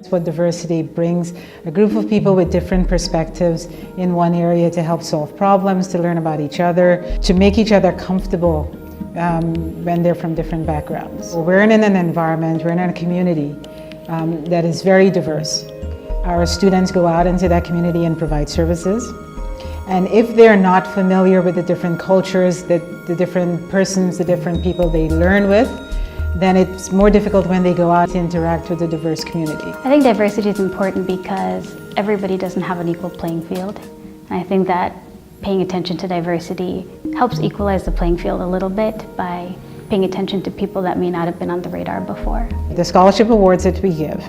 What diversity brings, a group of people with different perspectives in one area to help solve problems, to learn about each other, to make each other comfortable when they're from different backgrounds. We're in an environment, we're in a community that is very diverse. Our students go out into that community and provide services. And if they're not familiar with the different cultures, the different persons, the different people they learn with, then it's more difficult when they go out to interact with a diverse community. I think diversity is important because everybody doesn't have an equal playing field. And I think that paying attention to diversity helps equalize the playing field a little bit by paying attention to people that may not have been on the radar before. The scholarship awards that we give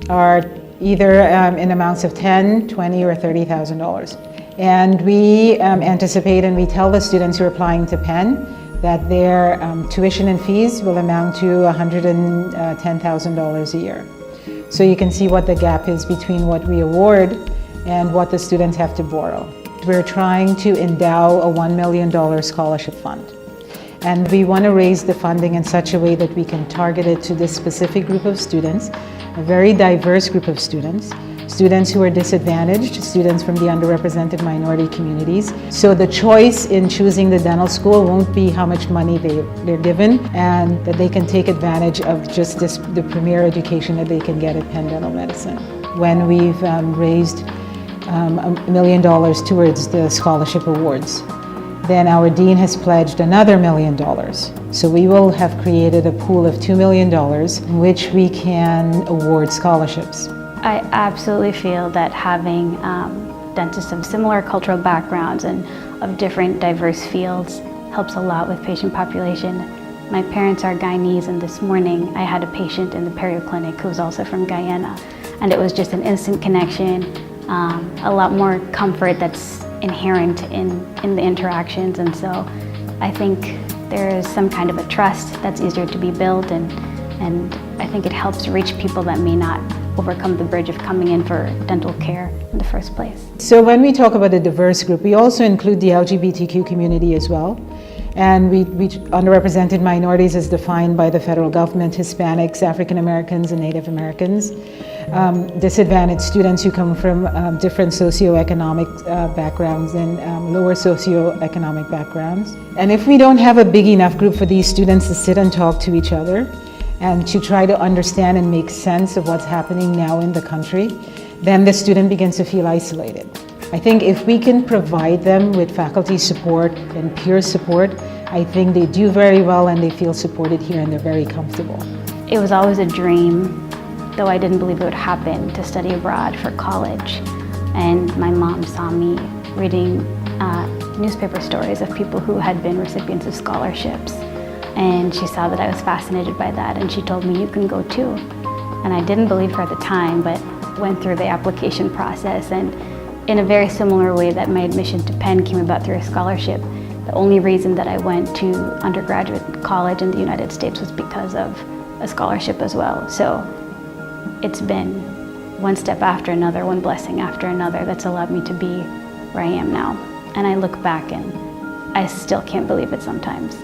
are either in amounts of $10,000, $20,000 or $30,000. And we anticipate and we tell the students who are applying to Penn that their tuition and fees will amount to $110,000 a year. So you can see what the gap is between what we award and what the students have to borrow. We're trying to endow a $1 million scholarship fund. And we want to raise the funding in such a way that we can target it to this specific group of students, a very diverse group of students. Students who are disadvantaged, students from the underrepresented minority communities. So the choice in choosing the dental school won't be how much money they're given, and that they can take advantage of just the premier education that they can get at Penn Dental Medicine. When we've raised $1 million towards the scholarship awards, then our dean has pledged another $1 million. So we will have created a pool of $2 million in which we can award scholarships. I absolutely feel that having dentists of similar cultural backgrounds and of different diverse fields helps a lot with patient population. My parents are Guyanese, and this morning I had a patient in the perio clinic who was also from Guyana, and it was just an instant connection, a lot more comfort that's inherent in the interactions, and so I think there is some kind of a trust that's easier to be built, and I think it helps reach people that may not overcome the bridge of coming in for dental care in the first place. So when we talk about a diverse group, we also include the LGBTQ community as well. And we underrepresented minorities as defined by the federal government, Hispanics, African Americans, and Native Americans. Disadvantaged students who come from different socioeconomic backgrounds and lower socioeconomic backgrounds. And if we don't have a big enough group for these students to sit and talk to each other, and to try to understand and make sense of what's happening now in the country, then the student begins to feel isolated. I think if we can provide them with faculty support and peer support, I think they do very well and they feel supported here and they're very comfortable. It was always a dream, though I didn't believe it would happen, to study abroad for college. And my mom saw me reading newspaper stories of people who had been recipients of scholarships. And she saw that I was fascinated by that, and she told me, "You can go too." And I didn't believe her at the time, but went through the application process, and in a very similar way that my admission to Penn came about through a scholarship. The only reason that I went to undergraduate college in the United States was because of a scholarship as well. So it's been one step after another, one blessing after another that's allowed me to be where I am now. And I look back and I still can't believe it sometimes.